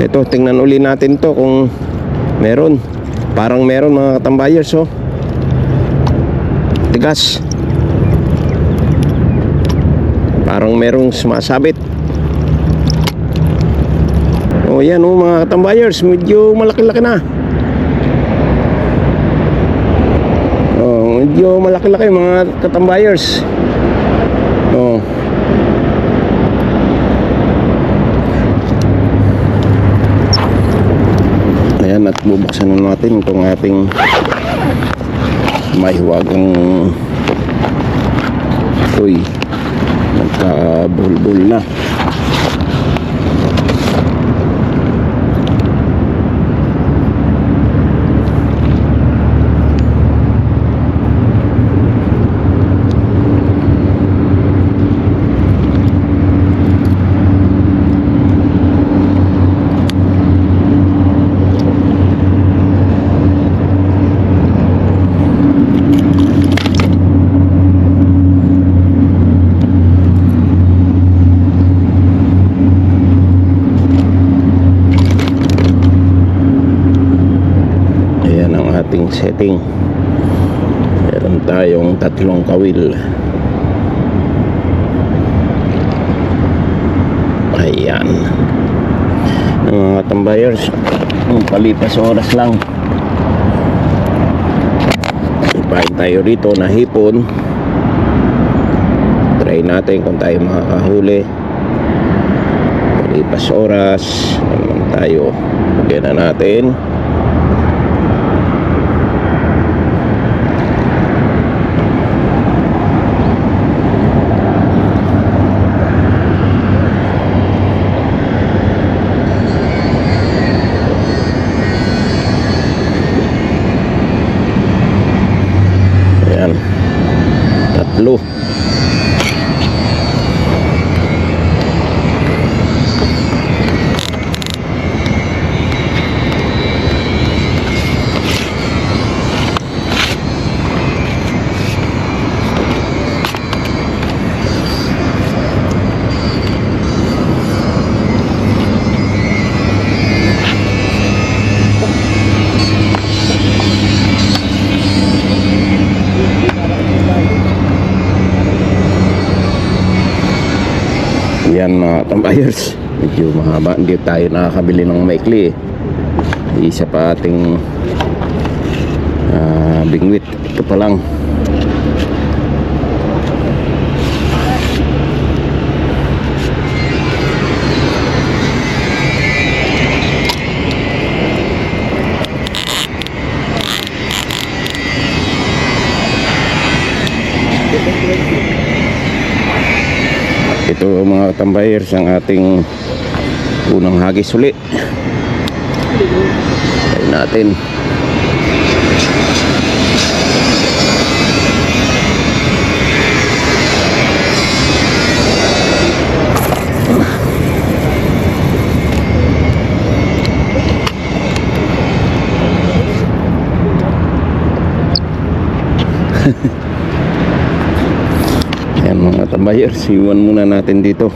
Ito, tingnan uli natin to kung meron. Parang meron mga katambayers, oh. Tigas. Parang merong sumasabit. Oh, yan, oh, mga katambayers, medyo malaki-laki na. Oh, medyo malaki-laki mga katambayers. Oh. Ayan, at bubuksan na natin itong ating mahiwagang uy, nagkabulbul na. Setting, meron tayong 3 kawil. Ayan mga tambayers, palipas oras lang ipahin tayo rito na hipon. Try natin kung tayo makakahuli. Palipas oras naman tayo, bigyan na natin. Ayan, 3. Yan mga tambayers, medyo mahaba, hindi tayo nakakabili ng maikli. Isa pa ating bingwit. Ito pa lang. Ito mga tambayers, ang ating unang hagis uli. Tayo natin. Ayan mga tambayers, iwan muna natin dito.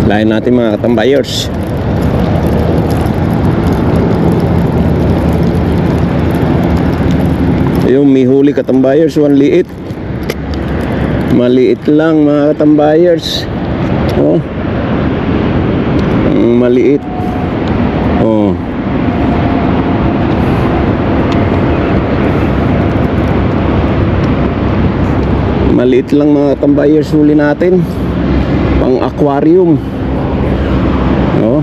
Lain natin mga tambayers. Ayun, may huli katambayers, 1 liit. Maliit lang mga katambayers. Oh, maliit. Oh, maliit lang mga tambayers huli natin, pang aquarium. Oh,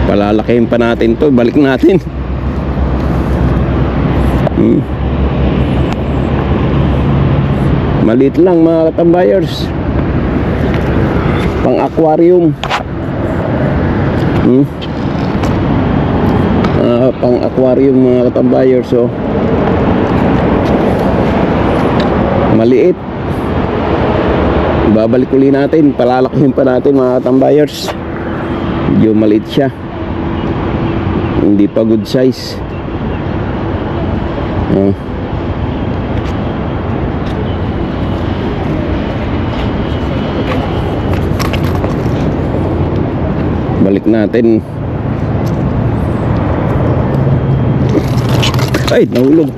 palalakihin pa natin to, balik natin. Maliit lang mga tambayers, pang aquarium. Pang aquarium mga tambayers. So maliit, babalik uli natin, palalakihin pa natin mga tambayers. Medyo maliit siya. Hindi pa good size. Balik natin. Ay, nahulog.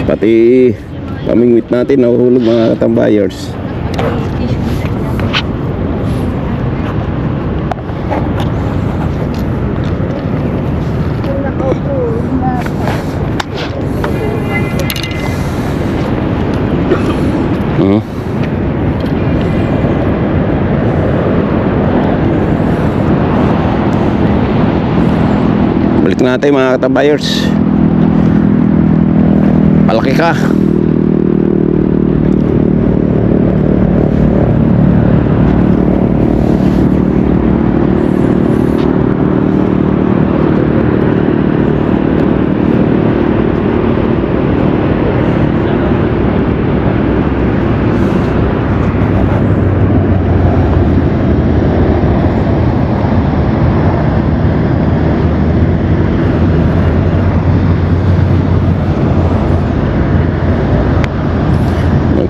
Pati kaming wit natin nahulog, mga katambayers. Balik natin, mga katambayers. Palaki ka.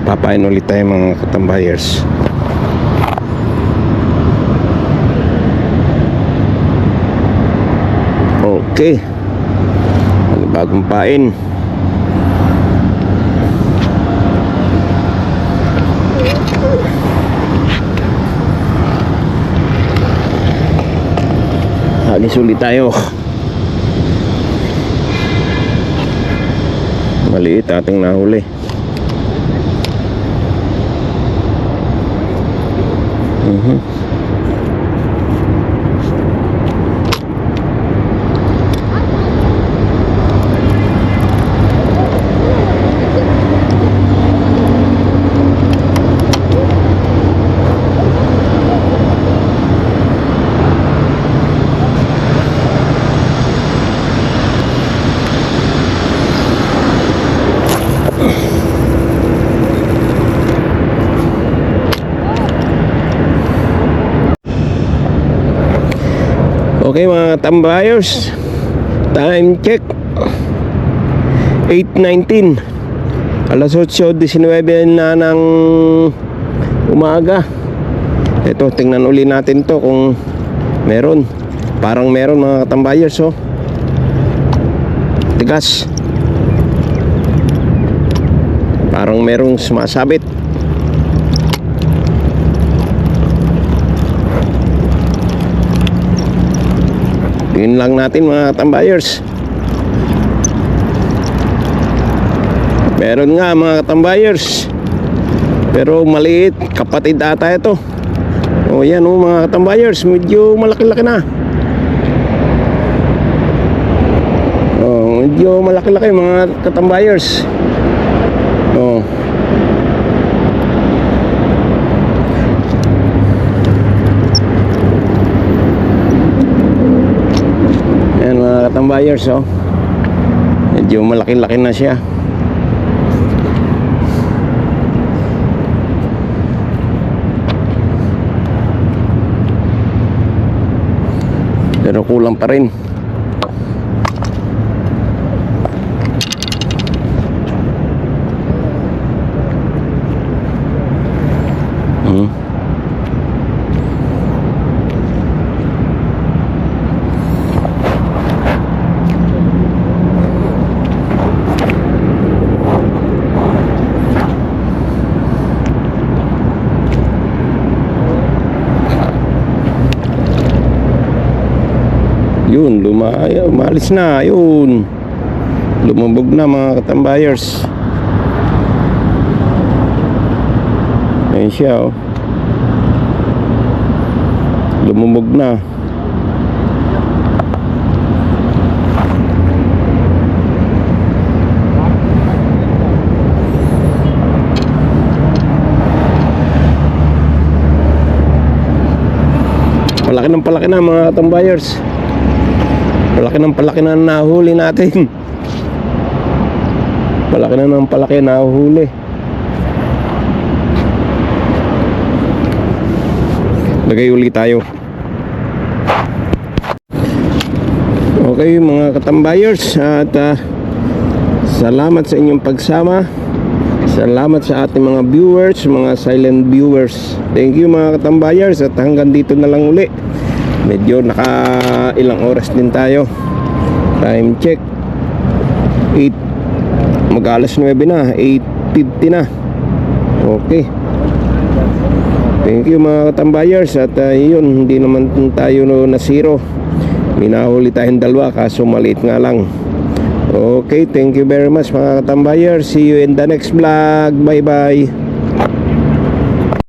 Papain ulit tayo, mga katambayers. Okay, bagong pain. Alis ulit tayo. Maliit ating nahuli. Okay, mga tambayers, time check 8:19, alas 8:19 na ng umaga. Ito, tingnan uli natin to kung meron. Parang meron, mga tambayers. Oh, tigas, parang merong sumasabit. Tingin lang natin, mga katambayers. Meron nga, mga katambayers, pero maliit. Kapatid ata ito. O yan, mga katambayers, medyo malaki-laki na. Medyo malaki-laki, mga katambayers. Katambayers, medyo malaki-laki na siya. Pero kulang pa rin. Yun, umalis na. Yun, lumubog na, mga katambayers. Ayun siya, lumubog na. Palaki na, mga katambayers. Palaki na nahuli natin. Palaki na nahuli. Lagay ulit tayo. Okay mga katambayers, at salamat sa inyong pagsama. Salamat sa ating mga viewers, mga silent viewers. Thank you mga katambayers, at hanggang dito na lang uli. Medyo naka ilang oras din tayo. Time check 8, mag-alas 9 na, 8:50 na. Okay. Thank you mga katambayers, at yun, hindi naman tayo na zero. Minahuli tayong dalawa kaso maliit nga lang. Okay, thank you very much mga katambayers. See you in the next vlog. Bye bye.